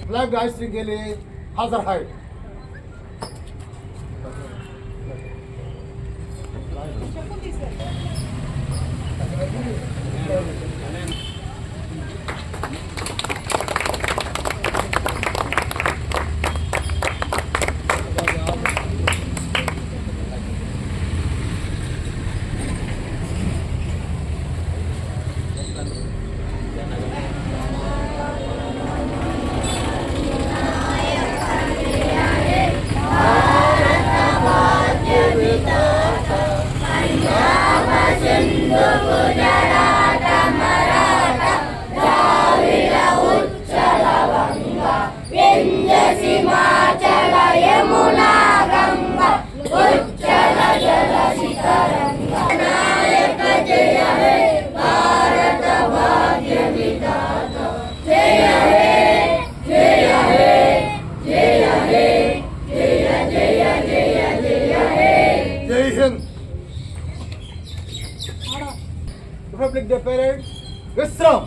Flag हाइस्टिंग के लिए हाजिर है। रिपब्लिक डे परेड विश्राम।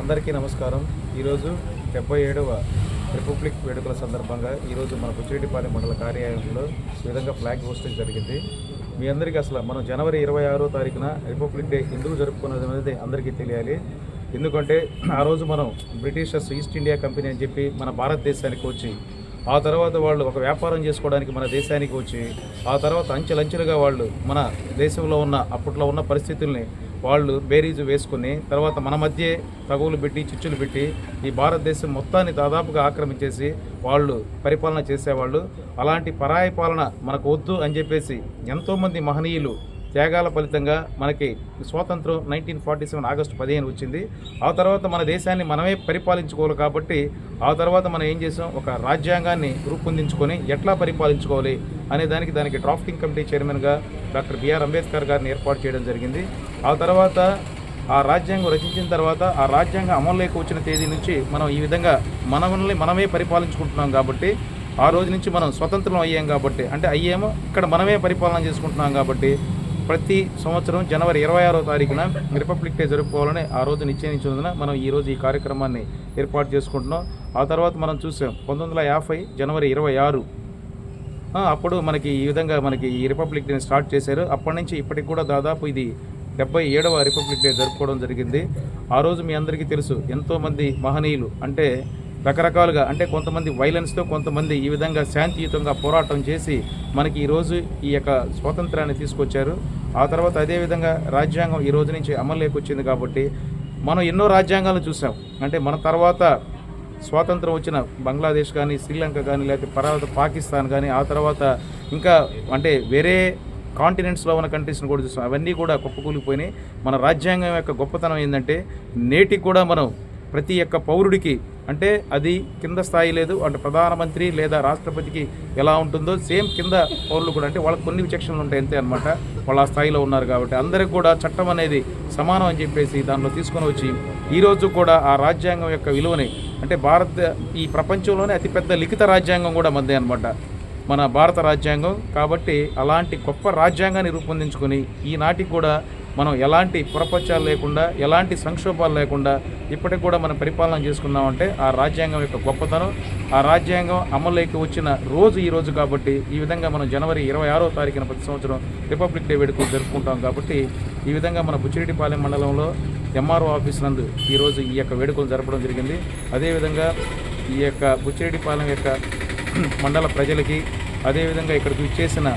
అందరికీ నమస్కారం। ఈరోజు 77వ రిపబ్లిక్ వేడుకల సందర్భంగా ఈరోజు మన బుచ్చిరెడ్డిపాలెం మండల కార్యాలయంలో ఈ విధంగా ఫ్లాగ్ హోస్టింగ్ జరిగింది। మీ అందరికీ అసలు మనం జనవరి 26వ తారీఖున రిపబ్లిక్ డే ఎందుకు జరుపుకున్నది అనేది అందరికీ తెలియాలి। ఎందుకంటే ఆ రోజు మనం బ్రిటిషర్స్ ఈస్ట్ ఇండియా కంపెనీ అని చెప్పి మన భారతదేశానికి వచ్చి ఆ తర్వాత వాళ్ళు ఒక వ్యాపారం చేసుకోవడానికి మన దేశానికి వచ్చి ఆ తర్వాత అంచెలంచెలుగా వాళ్ళు మన దేశంలో ఉన్న అప్పట్లో ఉన్న పరిస్థితుల్ని వాళ్ళు బేరీజు వేసుకుని తర్వాత మన మధ్య తగువులు పెట్టి చిచ్చులు పెట్టి ఈ భారతదేశం మొత్తాన్ని దాదాపుగా ఆక్రమించేసి వాళ్ళు పరిపాలన చేసేవాళ్ళు। అలాంటి పరాయి పాలన మనకు వద్దు అని చెప్పేసి ఎంతోమంది మహనీయులు త్యాగాల ఫలితంగా మనకి స్వాతంత్రం 1947 ఆగస్టు 15 వచ్చింది। ఆ తర్వాత మన దేశాన్ని మనమే పరిపాలించుకోవాలి కాబట్టి ఆ తర్వాత మనం ఏం చేసాం, ఒక రాజ్యాంగాన్ని రూపొందించుకొని ఎట్లా పరిపాలించుకోవాలి అనే దానికి డ్రాఫ్టింగ్ కమిటీ చైర్మన్గా డాక్టర్ బిఆర్ అంబేద్కర్ గారిని ఏర్పాటు చేయడం జరిగింది। ఆ తర్వాత ఆ రాజ్యాంగం రచించిన తర్వాత ఆ రాజ్యాంగం అమల్లోకి వచ్చిన తేదీ నుంచి మనం ఈ విధంగా మనమే పరిపాలించుకుంటున్నాం కాబట్టి ఆ రోజు నుంచి మనం స్వతంత్రం అయ్యాం కాబట్టి అంటే అయ్యేమో ఇక్కడ మనమే పరిపాలన చేసుకుంటున్నాం కాబట్టి ప్రతి సంవత్సరం జనవరి 26వ తారీఖున రిపబ్లిక్ డే జరుపుకోవాలని ఆ రోజు నిశ్చయించినందున మనం ఈరోజు ఈ కార్యక్రమాన్ని ఏర్పాటు చేసుకుంటున్నాం। ఆ తర్వాత మనం చూసాం 1950 జనవరి 26 అప్పుడు మనకి ఈ విధంగా మనకి ఈ రిపబ్లిక్ డేని స్టార్ట్ చేశారు। అప్పటి నుంచి ఇప్పటికి కూడా దాదాపు ఇది 77వ రిపబ్లిక్ డే జరుపుకోవడం జరిగింది। ఆ రోజు మీ అందరికీ తెలుసు ఎంతోమంది మహనీయులు అంటే రకరకాలుగా అంటే కొంతమంది వైలెన్స్తో కొంతమంది ఈ విధంగా శాంతియుతంగా పోరాటం చేసి మనకి ఈరోజు ఈ యొక్క స్వాతంత్రాన్ని తీసుకొచ్చారు। ఆ తర్వాత అదేవిధంగా రాజ్యాంగం ఈ రోజు నుంచి అమల్లోకి వచ్చింది కాబట్టి మనం ఎన్నో రాజ్యాంగాలను చూసాం। అంటే మన తర్వాత స్వాతంత్రం వచ్చిన బంగ్లాదేశ్ కానీ శ్రీలంక కానీ లేకపోతే పాకిస్తాన్ కానీ ఆ తర్వాత ఇంకా అంటే వేరే కాంటినెంట్స్లో ఉన్న కంట్రీస్ని కూడా చూసాం। అవన్నీ కూడా కుప్పకూలిపోయినాయి। మన రాజ్యాంగం యొక్క గొప్పతనం ఏంటంటే నేటికి కూడా మనం ప్రతి ఒక్క పౌరుడికి అంటే అది కింద స్థాయి లేదు అంటే ప్రధానమంత్రి లేదా రాష్ట్రపతికి ఎలా ఉంటుందో సేమ్ కింద పౌరులు కూడా అంటే వాళ్ళకి కొన్ని విచక్షణలు ఉంటాయి అంతే అనమాట। వాళ్ళు ఆ స్థాయిలో ఉన్నారు కాబట్టి అందరికి కూడా చట్టం అనేది సమానం అని చెప్పేసి దానిలో తీసుకొని వచ్చి ఈరోజు కూడా ఆ రాజ్యాంగం యొక్క విలువని అంటే ఈ ప్రపంచంలోనే అతిపెద్ద లిఖిత రాజ్యాంగం కూడా మందే అనమాట మన భారత రాజ్యాంగం। కాబట్టి అలాంటి గొప్ప రాజ్యాంగాన్ని రూపొందించుకొని ఈనాటికి కూడా మనం ఎలాంటి పురపత్యాలు లేకుండా ఎలాంటి సంక్షోభాలు లేకుండా ఇప్పటికి కూడా మనం పరిపాలన చేసుకున్నామంటే ఆ రాజ్యాంగం యొక్క గొప్పతనం, ఆ రాజ్యాంగం అమల్లోకి వచ్చిన రోజు ఈ రోజు కాబట్టి ఈ విధంగా మనం జనవరి 26వ తారీఖున ప్రతి సంవత్సరం రిపబ్లిక్ డే వేడుకలు జరుపుకుంటాం కాబట్టి ఈ విధంగా మన బుచ్చిరెడ్డిపాలెం మండలంలో ఎంఆర్ఓ ఆఫీస్ నందు ఈరోజు ఈ యొక్క వేడుకలు జరపడం జరిగింది। అదేవిధంగా ఈ యొక్క బుచ్చిరెడ్డిపాలెం యొక్క మండల ప్రజలకి అదేవిధంగా ఇక్కడికి ఇచ్చేసిన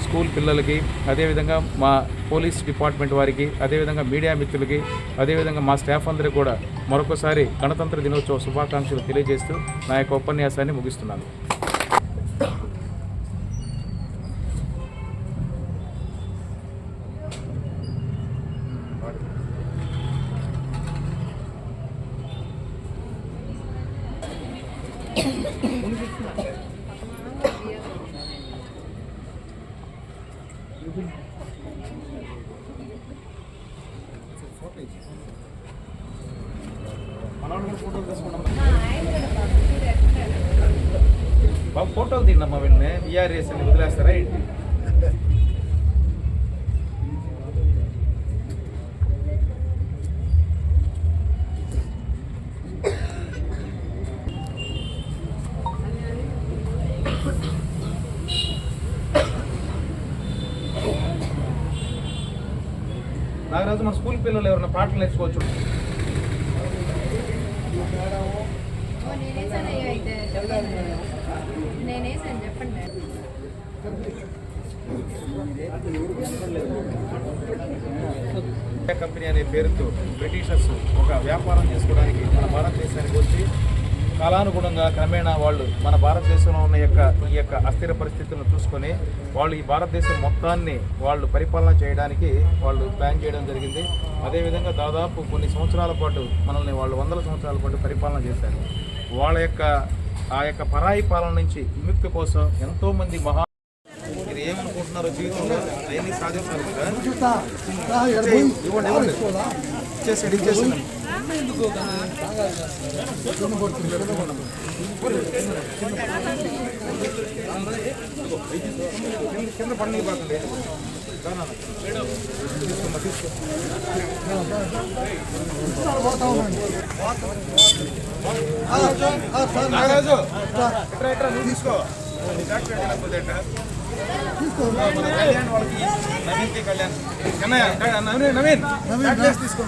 స్కూల్ పిల్లలకి అదేవిధంగా మా పోలీస్ డిపార్ట్మెంట్ వారికి అదేవిధంగా మీడియా మిత్రులకి అదేవిధంగా మా స్టాఫ్ అందరికీ కూడా మరొకసారి గణతంత్ర దినోత్సవ శుభాకాంక్షలు తెలియజేస్తూ నా యొక్క ఉపన్యాసాన్ని ముగిస్తున్నాను। మనోళ్ళు కూడా ఫోటోలు తీసుకున్నాం బాబు, ఫోటోలు తిన్నమ్మా వీళ్ళని బీఆర్ఎస్ అని వదిలేస్తారా ఏంటి? నాగరాజు, మన స్కూల్ పిల్లలు ఎవరైనా పాటలు నేర్చుకోవచ్చు. నేనేసాను చెప్పండి. కంపెనీ అనే పేరుతో బ్రిటిషర్స్ ఒక వ్యాపారం చేసుకోవడానికి మన భారతదేశానికి వచ్చి కాలానుగుణంగా క్రమేణా వాళ్ళు మన భారతదేశంలో ఉన్న ఈ యొక్క అస్థిర పరిస్థితులను చూసుకొని వాళ్ళు ఈ భారతదేశం మొత్తాన్ని వాళ్ళు పరిపాలన చేయడానికి వాళ్ళు ప్లాన్ చేయడం జరిగింది. అదేవిధంగా దాదాపు కొన్ని సంవత్సరాల పాటు మనల్ని వాళ్ళు 100 సంవత్సరాల పాటు పరిపాలన చేశారు. వాళ్ళ యొక్క ఆ యొక్క పరాయి పాలన నుంచి విముక్తి కోసం ఎంతోమంది మీరు ఏమనుకుంటున్నారో జీవితంలో అవన్నీ సాధిస్తారు కదా. ఇచ్చేసాడు కింద పండుగ బాగుంది. నాగరాజు, ఎట్రా నువ్వు తీసుకో. మన కళ్యాణ్ వాళ్ళకి నవీన్కి కళ్యాణ్ నవీన్ తీసుకో.